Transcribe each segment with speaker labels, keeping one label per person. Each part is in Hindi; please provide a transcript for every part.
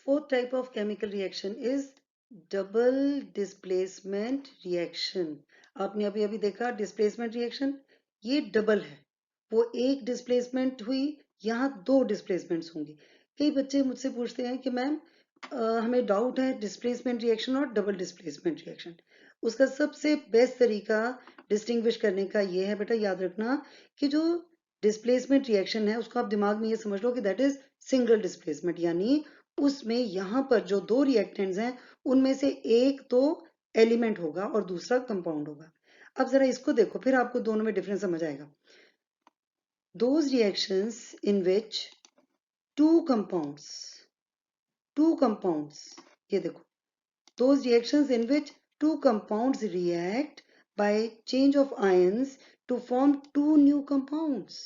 Speaker 1: Fourth type of chemical reaction is double displacement reaction. आपने अभी अभी देखा displacement reaction, ये डबल है, वो एक डिस्प्लेसमेंट हुई, यहाँ दो डिस्प्लेसमेंट्स होंगी. कई बच्चे मुझसे पूछते हैं कि मैम हमें डाउट है डिस्प्लेसमेंट रिएक्शन और डबल डिस्प्लेसमेंट रिएक्शन. उसका सबसे बेस्ट तरीका डिस्टिंग्विश करने का ये है बेटा, याद रखना कि जो डिस्प्लेसमेंट रिएक्शन है उसको आप दिमाग में ये समझ लो कि दैट इज सिंगल डिस्प्लेसमेंट, यानी उसमें यहाँ पर जो दो रिएक्टेंट्स हैं उनमें से एक तो एलिमेंट होगा और दूसरा कंपाउंड होगा. अब जरा इसको देखो, फिर आपको दोनों में डिफरेंस समझ आएगा. Those reactions in which two compounds, ये देखो, those reactions in which two compounds react by change of ions to form two new compounds,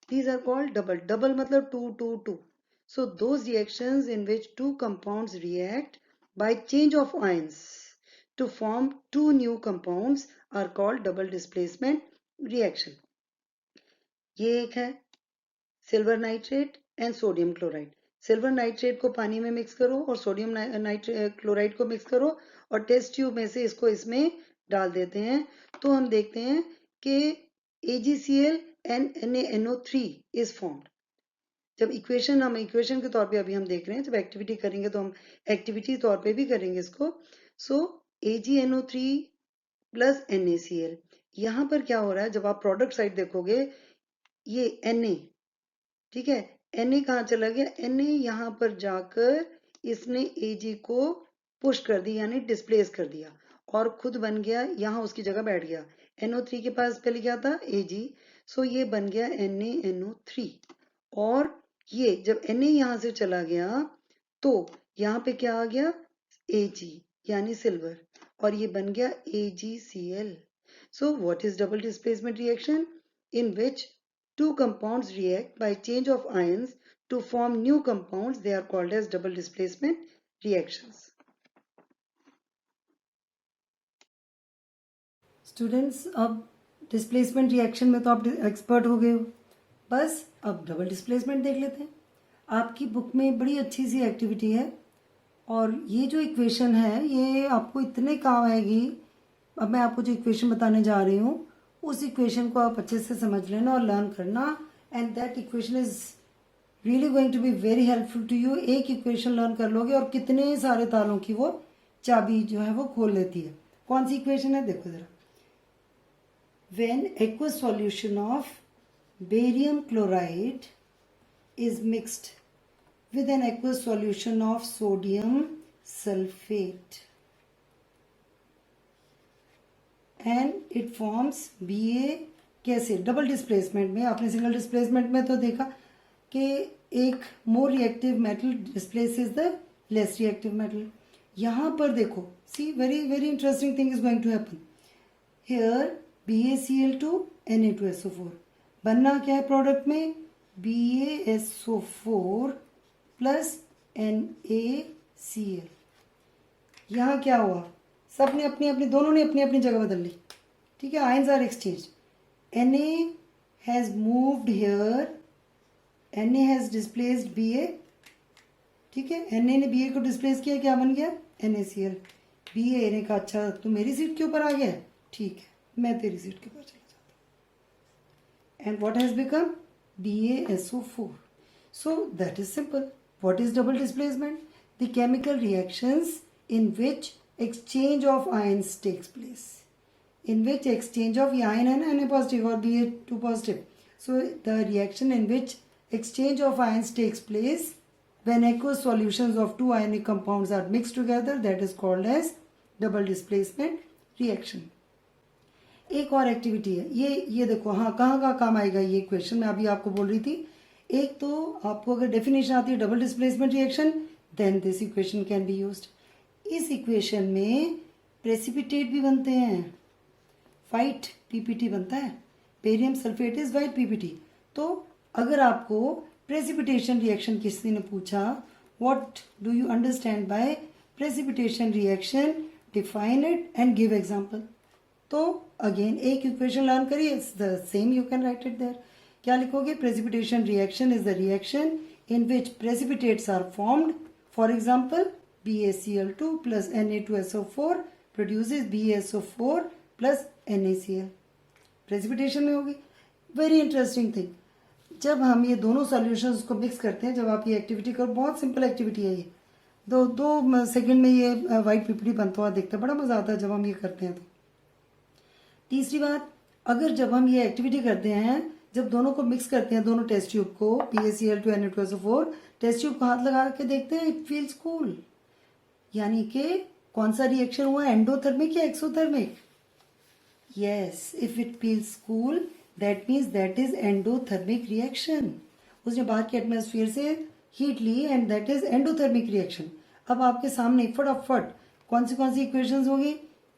Speaker 1: these are called double. Double मतलब two. So those reactions in which two compounds react by change of ions to form two new compounds are called double displacement reaction. ये एक है silver nitrate and sodium chloride. Silver nitrate को पानी में मिक्स करो और सोडियम क्लोराइड को मिक्स करो और टेस्ट ट्यूब में से इसको इसमें डाल देते हैं, तो हम देखते हैं कि AgCl and NaNO3 is formed. जब इक्वेशन हम इक्वेशन के तौर पे अभी हम देख रहे हैं, जब एक्टिविटी करेंगे तो हम एक्टिविटी तौर पे भी करेंगे इसको. सो AgNO3 प्लस NaCl. यहाँ पर क्या हो रहा है, जब आप प्रोडक्ट साइड देखोगे ये Na, ठीक है, Na कहाँ चला गया, Na यहाँ पर जाकर इसने Ag को पुश कर दी यानी डिस्प्लेस कर दिया और खुद बन गया, यहाँ उसकी जगह बैठ गया. NO3 के पास पहले क्या था, Ag. सो ये बन गया NaNO3. और ये जब Na यहाँ से चला गया तो यहाँ पे क्या आ गया, Ag यानी सिल्वर, और ये बन गया AgCl. So what is double displacement reaction? In which two compounds react by change of ions to form new compounds. They are called as double displacement reactions. Students, अब displacement reaction में तो आप एक्सपर्ट हो गए हो, बस अब डबल डिस्प्लेसमेंट देख लेते हैं. आपकी बुक में बड़ी अच्छी सी एक्टिविटी है और ये जो इक्वेशन है ये आपको इतने काम आएगी. अब मैं आपको जो इक्वेशन बताने जा रही हूँ उस इक्वेशन को आप अच्छे से समझ लेना और लर्न करना, and that equation is really going to be very helpful to you. एक इक्वेशन लर्न कर लोगे और कितने सारे तालों की वो चाबी जो है वो खोल लेती है. कौन सी इक्वेशन है, देखो जरा. When aqueous solution of barium chloride is mixed with an aqueous solution of sodium sulphate and it forms Ba. कैसे, डबल डिस्प्लेसमेंट में. आपने सिंगल डिस्प्लेसमेंट में तो देखा कि एक more reactive metal displaces the less reactive metal. यहाँ पर देखो, see very very interesting thing is going to happen here. BaCl2 Na2SO4 बनना क्या है प्रोडक्ट में, BaSO4 प्लस NaCl. यहाँ क्या हुआ, सबने अपनी अपनी, दोनों ने अपनी अपनी जगह बदल ली, ठीक है. Ions are exchange. Na has moved here, Na has displaced Ba, ठीक है. Na ने Ba को डिस्प्लेस किया, क्या बन गया, NaCl. Ba ने कहा अच्छा तू मेरी सीट के ऊपर आ गया, ठीक है मैं तेरी सीट के ऊपर चला जाता हूँ. And what has become, BaSO4. So that is simple. What is double displacement? The chemical reactions in which exchange of ions takes place, in which exchange of ion and Na positive or Ba2 positive. So the reaction in which exchange of ions takes place when aqueous solutions of two ionic compounds are mixed together, that is called as double displacement reaction. एक और एक्टिविटी है ये देखो, हाँ कहाँ काम आएगा ये क्वेश्चन. मैं अभी आपको बोल रही थी, एक तो आपको अगर डेफिनेशन आती है double displacement reaction, then this equation can be used. इस इक्वेशन में प्रेसिपिटेट भी बनते हैं, वाइट PPT बनता है. Barium sulphate is white PPT. तो अगर आपको प्रेसिपिटेशन रिएक्शन किसी ने पूछा, what do you understand by precipitation reaction, define it and give example. तो अगेन एक इक्वेशन लर्न करिए, the same you can write it there. क्या लिखोगे, precipitation reaction is the reaction in which precipitates are formed for example BaCl2 plus Na2SO4 produces BaSO4 plus NaCl. Precipitation में होगी. वेरी इंटरेस्टिंग थिंग, जब हम ये दोनों सॉल्यूशंस को मिक्स करते हैं, जब आप ये एक्टिविटी करो, बहुत सिंपल एक्टिविटी है ये, दो सेकंड में ये वाइट पीपीटी बनता हुआ दिखता है. बड़ा मज़ा आता है जब हम ये करते हैं. तो तीसरी बात, अगर जब हम ये एक्टिविटी करते हैं, जब दोनों को मिक्स करते हैं, दोनों टेस्ट ट्यूब को, BaCl2 Na2SO4, टेस्ट ट्यूब को हाथ लगा के देखते हैं, इट फील्स कूल. यानी कि कौन सा रिएक्शन हुआ, एंडोथर्मिक या exothermic? Yes, if it feels cool that means that is endothermic reaction. उसने बाहर के एटमॉस्फेयर से हीट ली and that is endothermic reaction. अब आपके सामने फटाफट कौन सी इक्वेशंस होगी?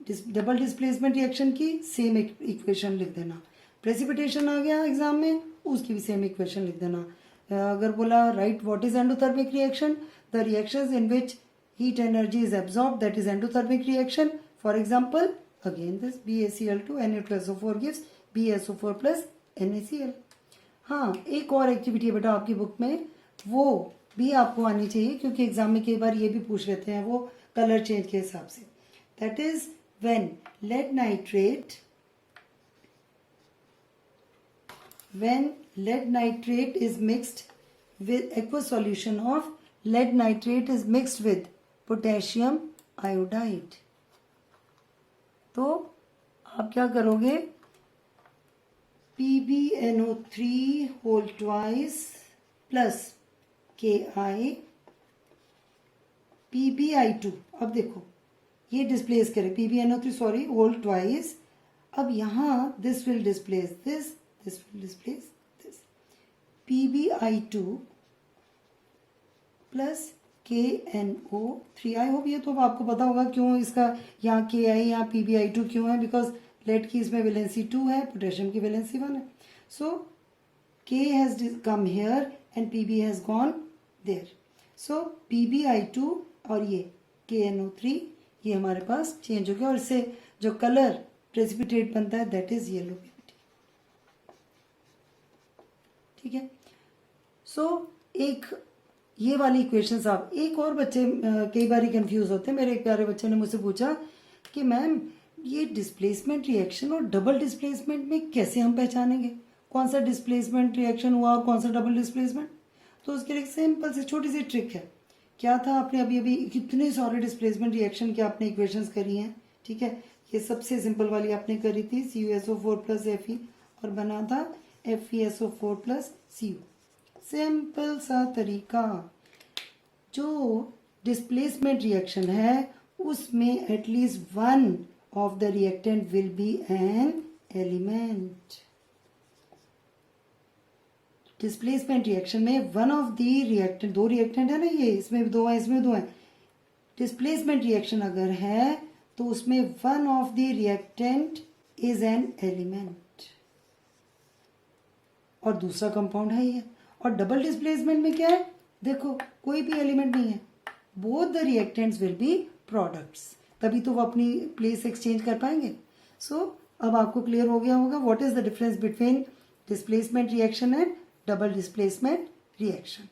Speaker 1: डबल डिस्प्लेसमेंट रिएक्शन की सेम इक्वेशन लिख देना. प्रेसिपिटेशन आ गया एग्जाम में, उसकी भी सेम इक्वेशन लिख देना. अगर बोला right what is endothermic reaction, the reactions in which heat energy is absorbed, that is endothermic reaction. For example, again this BaCl2 Na2SO4 gives BaSO4 plus NaCl. हाँ, एक और एक्टिविटी है बेटा आपकी बुक में, वो भी आपको आनी चाहिए क्योंकि एग्जाम में कई बार ये भी पूछ लेते हैं वो कलर चेंज के हिसाब से. That is when lead nitrate is mixed with aqueous solution of lead nitrate is mixed with potassium iodide. तो आप क्या करोगे, PbNO3 whole twice plus Ki PbI2. अब देखो ये डिस्प्लेस करे, PbNO3 होल ट्वाइस. अब यहाँ this will displace this will displace this. PbI2 plus KNO3. I hope ये तो आपको पता होगा क्यों इसका यहाँ Ki यहाँ PbI2 क्यों है, बिकॉज लेड की इसमें वैलेंसी 2 है, पोटेशियम की वैलेंसी 1 है. So K has come here and Pb has gone there. So PbI2 और ये KNO3 ये हमारे पास चेंज हो गया और इससे जो कलर प्रेसिपिटेट बनता है दैट इज येलो PBT. ठीक है. सो एक ये वाली इक्वेशंस आप, एक और बच्चे कई बार कंफ्यूज होते हैं. मेरे एक प्यारे बच्चे ने मुझसे पूछा कि मैम ये डिस्प्लेसमेंट रिएक्शन और डबल डिस्प्लेसमेंट में कैसे हम पहचानेंगे कौन सा डिस्प्लेसमेंट रिएक्शन हुआ और कौन सा डबल डिस्प्लेसमेंट? तो उसके लिए सिंपल सी छोटी सी ट्रिक है. क्या था, आपने अभी कितने सारे डिस्प्लेसमेंट रिएक्शन के आपने इक्वेशंस करी हैं. ठीक है, ये सबसे सिंपल वाली आपने करी थी CuSO4 प्लस Fe और बना था FeSO4 प्लस Cu. सिंपल सा तरीका. जो डिस्प्लेसमेंट रिएक्शन है उसमें at least one of the reactant will be an element. Displacement reaction में वन ऑफ द रिएक्टेंट, दो रिएक्टेंट है ना, ये इसमें दो है इसमें दो है. डिस्प्लेसमेंट रिएक्शन अगर है तो उसमें one of the reactant is an element और दूसरा कंपाउंड है ये. और डबल डिस्प्लेसमेंट में क्या है, देखो कोई भी एलिमेंट नहीं है, both the reactants will be products, तभी तो वो अपनी प्लेस एक्सचेंज कर पाएंगे. सो अब आपको क्लियर हो गया होगा what is the difference between displacement reaction and double displacement reaction.